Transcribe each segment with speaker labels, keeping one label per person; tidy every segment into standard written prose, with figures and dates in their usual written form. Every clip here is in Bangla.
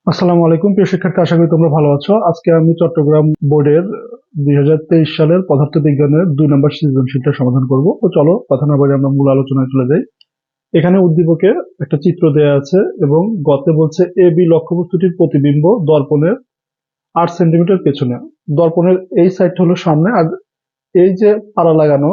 Speaker 1: আসসালামু আলাইকুম প্রিয় শিক্ষার্থী, আশা করি তোমরা ভালো আছো। আজকে আমি চট্টগ্রাম বোর্ডের 2023 সালের পদার্থবিজ্ঞানের 2 নম্বর সৃজনশীলটা সমাধান করব। তো চলো কথা না বলে আমরা মূল আলোচনায় চলে যাই। এখানে উদ্দীপকে একটা চিত্র দেয়া আছে এবং গতে বলছে এ বি লক্ষ্যবস্তুটির প্রতিবিম্ব দর্পণের 8 সেন্টিমিটার পেছনে। দর্পণের এই সাইডটা হলো সামনে, আর এই যে পাড়া লাগানো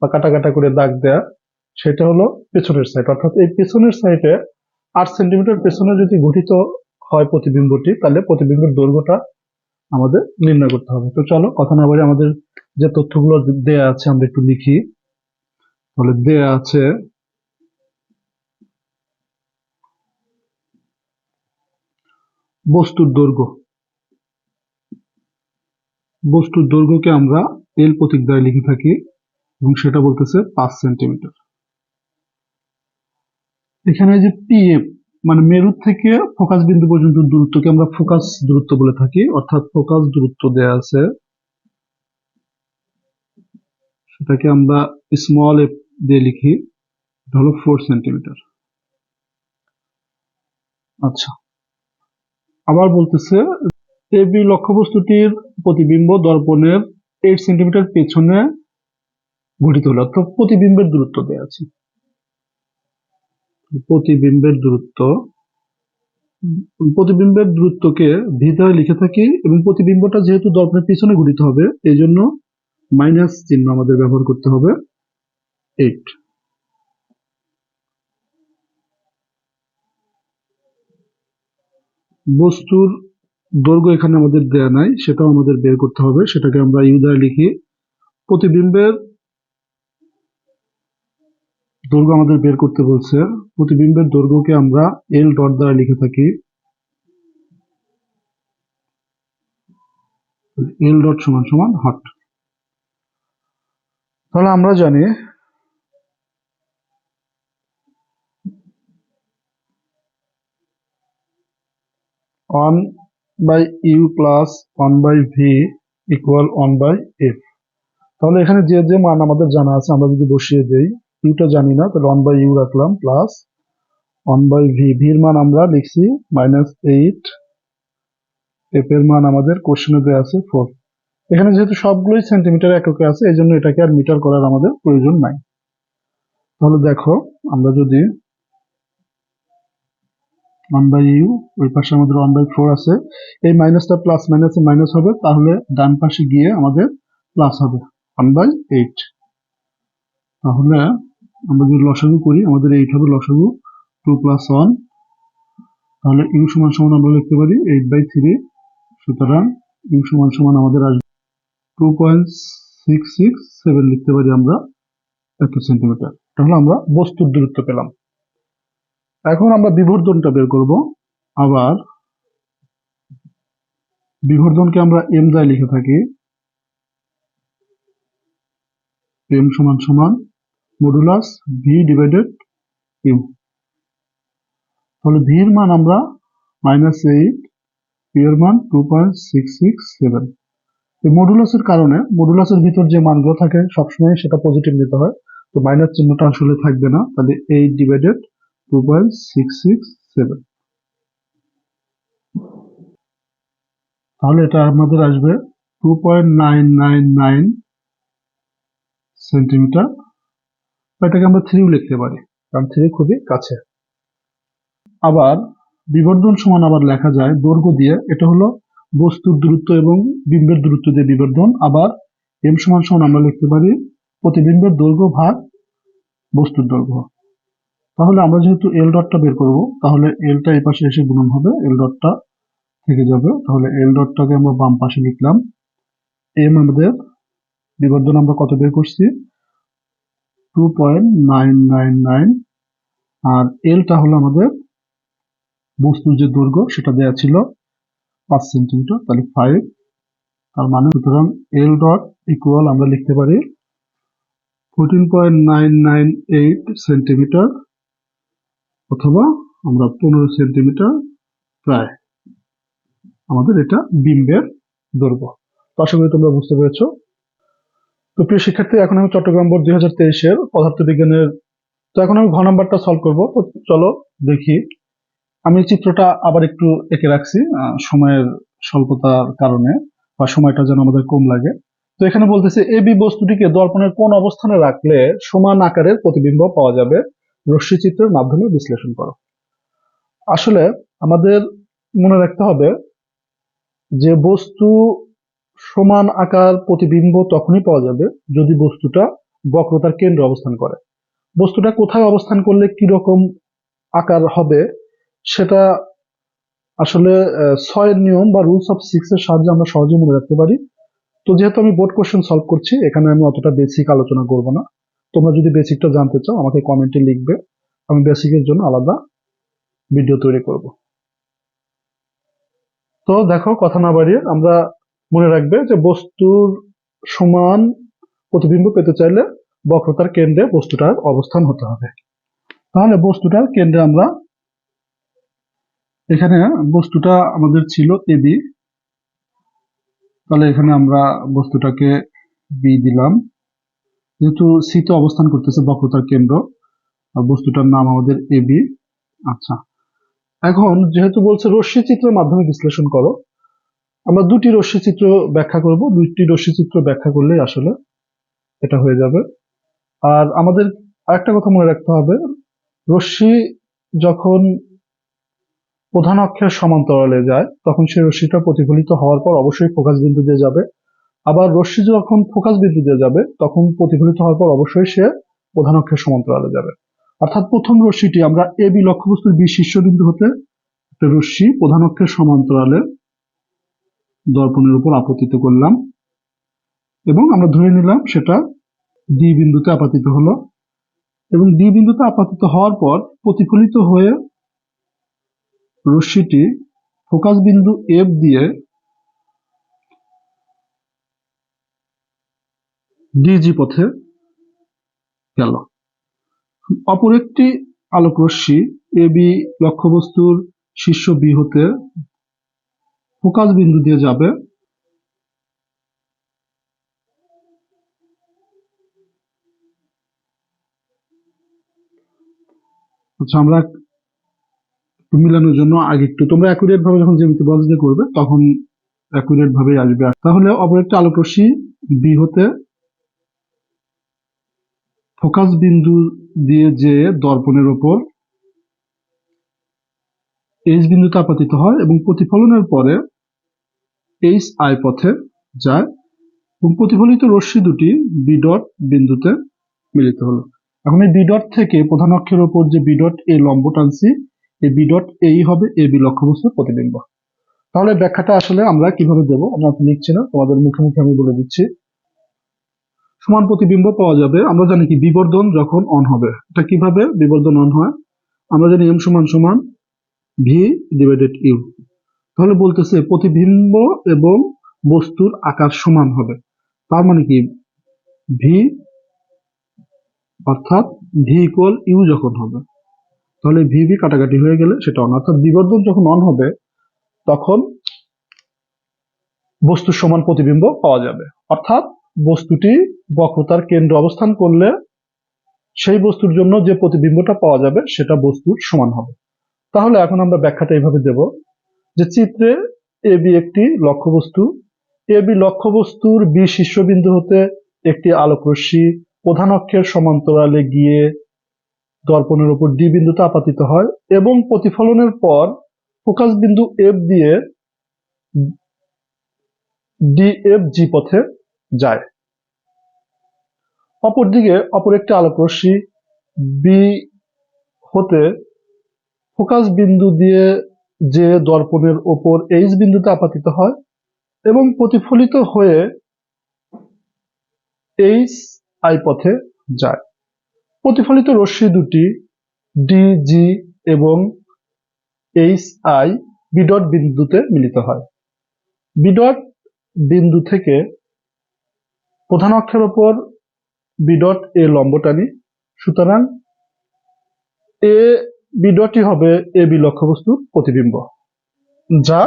Speaker 1: বা কাটা কাটা করে দাগ দেয়া সেটা হলো পেছনের সাইড। অর্থাৎ এই পেছনের সাইডে 8 সেন্টিমিটার পেছনে যদি গঠিত হয় প্রতিবিম্বটি, তাহলে প্রতিবিম্বের দৈর্ঘ্যটা আমাদের নির্ণয় করতে হবে। তো চলো কথা না বলে আমাদের যে তথ্যগুলো দেয়া আছে আমরা একটু লিখি। তাহলে দেয়া আছে বস্তুর দৈর্ঘ্য। বস্তুর দৈর্ঘ্যকে আমরা এল প্রতীক দ্বারা লিখে থাকি এবং সেটা বলতেছে 5 সেন্টিমিটার। এখানে যে পিএফ মানে মেরু থেকে ফোকাস বিন্দু পর্যন্ত দূরত্বকে আমরা ফোকাস দূরত্ব বলে থাকি। অর্থাৎ ফোকাস দূরত্ব দেয়া আছে, সেটাকে আমরা স্মল এফ দিয়ে লিখি, এটা হলো 4 সেন্টিমিটার। আচ্ছা, আবার বলতেছে এ বি লক্ষ্যবস্তুটির প্রতিবিম্ব দর্পণের 8 সেন্টিমিটার পেছনে গঠিত হলো। তো প্রতিবিম্বের দূরত্ব দেওয়া আছে। প্রতিবিম্বের দূরত্ব, প্রতিবিম্বের দূরত্বকে ভি দ্বারা লিখে থাকি এবং প্রতিবিম্বটা যেহেতু দর্পণের পিছনে গঠিত হবে এই জন্য মাইনাস চিহ্ন আমাদের ব্যবহার করতে হবে 8। বস্তুর দৈর্ঘ্য এখানে আমাদের দেয়া নাই, সেটাও আমাদের বের করতে হবে। সেটাকে আমরা ইউ দ্বারা লিখি। প্রতিবিম্বের দৈর্ঘ্য আমাদের বের করতে বলছে। প্রতিবিম্বের দৈর্ঘ্যকে আমরা এল ডট দ্বারা লিখে থাকি। এল ডট সমান সমান হট। তাহলে আমরা জানি 1/u plus 1/v equal 1/f। তাহলে এখানে যে যে মান আমাদের জানা আছে আমরা যদি বসিয়ে দেই, ইউটা জানি না, তাহলে 1/u রাখলাম প্লাস 1/v। ভির মান আমরা লিখছি -8, এফ এর মান আমাদের কোশ্চেনে দেওয়া আছে 4। এখানে যেহেতু সবগুলোই সেন্টিমিটার এককে আছে এই জন্য এটাকে আর মিটার করার আমাদের প্রয়োজন নাই। তাহলে দেখো আমরা যদি 1/u, ওই পাশে আমাদের 1/4 আছে, এই মাইনাসটা প্লাস মাইনাসে মাইনাস হবে, তাহলে ডান পাশে গিয়ে আমাদের প্লাস হবে 1/8। তাহলে আমরা যদি লসাগু করি আমাদের 8 হবে লসাগু, 2 + 1। তাহলে ইউ সমান সমান আমরা লিখতে পারি 8/3। সুতরাং ইউ সমান সমান আমাদের আসবে 2.667 লিখতে পারি আমরা এত সেন্টিমিটার। তাহলে আমরা বস্তুর দূরত্ব পেলাম। এখন আমরা বিবর্ধনটা বের করব। আবার বিবর্ধনকে আমরা এম দ্বারা লিখে থাকি। এম সমান সমান মডুলাস ভি ডিভাইডেড ইউ। তাহলে ভির মান আমরা -8, ইউ এর মান 2.667। এই মডুলাসের কারণে মডুলাসের ভিতর যে মানগুলো থাকে সবসময় সেটা পজিটিভ নিতে হয়, তো মাইনাস চিহ্নটা আসলে থাকবে না। তাহলে 8 ডিভাইডেড 2.667। তাহলে এটা আমাদের আসবে 2.999 সেন্টিমিটার। এটাকে আমরা 3 লিখতে পারি, কারণ 3 খুবই কাছে। আবার বিবর্ধন সমান আবার লেখা যায় দৈর্ঘ্য দিয়ে। এটা হলো বস্তুর দূরত্ব এবং বিম্বের দূরত্ব দিয়ে বিবর্ধন। আবার এম সমান সমান আমরা লিখতে পারি প্রতিবিম্বের দৈর্ঘ্য ভাগ বস্তুর দৈর্ঘ্য। তাহলে আমরা যেহেতু এল ডটটা বের করব, তাহলে এলটা এই পাশে এসে গুণন হবে, এল ডটটা থেকে যাবে। তাহলে এল ডটটাকে আমরা বাম পাশে লিখলাম। এম আমাদের বিবর্ধন আমরা কত বের করছি 2.999, আর এলটা হলো আমাদের বস্তুর যে দৈর্ঘ্য সেটা দেয়া ছিল 5 সেন্টিমিটার, তাহলে 5। তার মানে সুতরাং এল ডট ইকুয়াল আমরা লিখতে পারি 14.998 সেন্টিমিটার, অথবা আমরা 15 সেন্টিমিটার প্রায় আমাদের এটা বিম্বের দৈর্ঘ্য। তো আশা করি তোমরা বুঝতে পেরেছো। তো প্রিয় শিক্ষার্থী, এখন আমি চট্টগ্রাম বোর্ড 2023-এর পদার্থবিজ্ঞানের, তো এখন আমি ঘ নাম্বারটা সলভ করবো। তো চলো দেখি। আমি চিত্রটা আবার একটু এঁকে রাখছি সময়ের স্বল্পতার কারণে, বা সময়টা যেন আমাদের কম লাগে। তো এখানে বলতেছে এবি বস্তুটিকে দর্পণের কোন অবস্থানে রাখলে সমান আকারের প্রতিবিম্ব পাওয়া যাবে, রশ্মি চিত্রের মাধ্যমে বিশ্লেষণ করো। আসলে আমাদের মনে রাখতে হবে যে বস্তু সমান আকার প্রতিবিম্ব তখনই পাওয়া যাবে যদি বস্তুটা বক্রতার কেন্দ্রে অবস্থান করে। বস্তুটা কোথায় অবস্থান করলে কিরকম আকার হবে সেটা আসলে 6 এর নিয়ম বা রুলস অফ 6 এর সাহায্যে আমরা সহজেই মনে রাখতে পারি। তো যেহেতু আমি বোর্ড কোশ্চেন সলভ করছি, এখানে আমি অতটা বেসিক আলোচনা করব না। তোমরা যদি বেসিকটা জানতে চাও আমাকে কমেন্টে লিখবে, আমি বেসিকের জন্য আলাদা ভিডিও তৈরি করব। তো দেখো, কথা না বাড়িয়ে আমরা মনে রাখবে যে বস্তুর সমান প্রতিবিম্ব পেতে চাইলে বক্রতার কেন্দ্রে বস্তুটার অবস্থান হতে হবে। তাহলে বস্তুটার কেন্দ্রে আমরা এখানে বস্তুটা আমাদের ছিল এবি, তাহলে এখানে আমরা বস্তুটাকে বি দিলাম। যেহেতু সি তে অবস্থান করতেছে বক্রতার কেন্দ্র, বস্তুটার নাম আমাদের এবি। আচ্ছা, এখন যেহেতু বলছে রশ্মি চিত্রের মাধ্যমে বিশ্লেষণ করো, আমরা দুটি রশ্মি চিত্র ব্যাখ্যা করব। দুইটি রশ্মি চিত্র ব্যাখ্যা করলেই আসলে এটা হয়ে যাবে। আর আমাদের আরেকটা কথা মনে রাখতে হবে, রশ্মি যখন প্রধান অক্ষের সমান্তরালে যায় তখন সেই রশ্মিটা প্রতিফলিত হওয়ার পর অবশ্যই ফোকাস বিন্দু দিয়ে যাবে। আবার রশ্মি যখন ফোকাস বিন্দু দিয়ে যাবে তখন প্রতিফলিত হওয়ার পর অবশ্যই সে প্রধান অক্ষের সমান্তরালে যাবে। অর্থাৎ প্রথম রশ্মিটি আমরা এবি লক্ষ্যবস্তুর বি শীর্ষবিন্দু হতে একটা রশ্মি প্রধান অক্ষের সমান্তরালে দর্পণের উপর আপতিত করলাম এবং আমরা ধরে নিলাম সেটা ডি বিন্দুতে আপাতিত হলো, এবং ডি বিন্দুতে আপাতিত হওয়ার পর প্রতিফলিত হয়ে রশ্মিটি ফোকাস বিন্দু এফ দিয়ে ডিজি পথে গেল। অপর একটি আলোক রশ্মি এবি লক্ষ্যবস্তুর শীর্ষ বি হতে ফোকাস বিন্দু দিয়ে যাবে আচ্ছা, আমরা মিলানোর জন্য আগে একটু তোমরা অ্যাকুরেট ভাবে যখন জ্যামিতি বক্স দিয়ে করবে তখন অ্যাকুরেট ভাবেই আসবে। তাহলে অপর একটি আলোক রশ্মি বি হতে ফোকাস বিন্দু দিয়ে যে দর্পণের ওপর এইচ বিন্দুতে আপাতিত হয় এবং প্রতিফলনের পরে এইচ আই পথে যায়, এবং প্রতিফলিত রশ্মি দুটি বি ডট বিন্দুতে মিলিত হলো। এখন এই বি ডট থেকে প্রধান অক্ষের ওপর যে বি ডট এ লম্ব টানছি, এই বি ডট এই হবে এ বি লক্ষ্যবস্তুর প্রতিবিম্ব। তাহলে ব্যাখ্যাটা আসলে আমরা কিভাবে দেবো, আমরা লিখছি না, তোমাদের মুখে মুখে আমি বলে দিচ্ছি। সমান প্রতিবিম্ব পাওয়া যাবে, আমরা জানি কি বিবর্ধন যখন অন হবে। এটা কিভাবে বিবর্ধন অন হয়, আমরা জানি এম সমান সমান ভি ডিভাইডেড ইউ। তাহলে বলতেছে প্রতিবিম্ব এবং বস্তুর আকার সমান হবে, তার মানে কি ভি অর্থাৎ ভি ইকুয়াল ইউ যখন হবে, তাহলে ভি ভি কাটাকাটি হয়ে গেলে সেটা অন। অর্থাৎ বিবর্ধন যখন অন হবে তখন বস্তুর সমান প্রতিবিম্ব পাওয়া যাবে। অর্থাৎ বস্তুটি বক্রতার কেন্দ্রে অবস্থান করলে সেই বস্তুর জন্য যে প্রতিবিম্বটা পাওয়া যাবে সেটা বস্তুর সমান হবে। তাহলে এখন আমরা ব্যাখ্যাটা এইভাবে দেব যে চিত্রে এবি একটি লক্ষ্যবস্তু, এবি লক্ষ্যবস্তুর বি শীর্ষবিন্দু হতে একটি আলোক রশ্মি প্রধান অক্ষের সমান্তরালে গিয়ে দর্পণের উপর ডি বিন্দুতে আপাতিত হয় এবং প্রতিফলনের পর ফোকাস বিন্দু এফ দিয়ে ডিএফ জি পথে যায়। অপরদিকে অপর একটি আলোক রশ্মি বি হতে ফোকাস বিন্দু দিয়ে যে দর্পণের ওপর এইচ বিন্দুতে আপাতিত হয় এবং প্রতিফলিত হয়ে এইচ আই পথে যায়। প্রতিফলিত রশ্মি দুটি ডিজি এবং এইচ আই বি ডট বিন্দুতে মিলিত হয়। বি ডট বিন্দু থেকে প্রধান অক্ষের ওপর বি ডট এ লম্ব টানি, সুতরাং এ বি ডটই হবে এ বি লক্ষ্যবস্তুর প্রতিবিম্ব, যা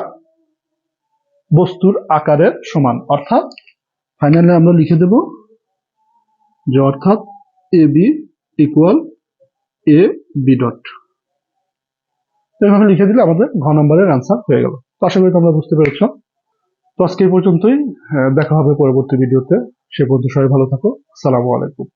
Speaker 1: বস্তুর আকারের সমান। অর্থাৎ ফাইনালি আমরা লিখে দেব যে অর্থাৎ A B equal A B dot. এইভাবে লিখে দিলে আমাদের ঘ নম্বরের অ্যান্সার হয়ে গেল। তো আশা করি তোমরা বুঝতে পেরেছো। তো আজকে এই পর্যন্তই। দেখা হবে পরবর্তী ভিডিওতে। সে পর্যন্ত সবাই ভালো থাকো। আসসালামু আলাইকুম।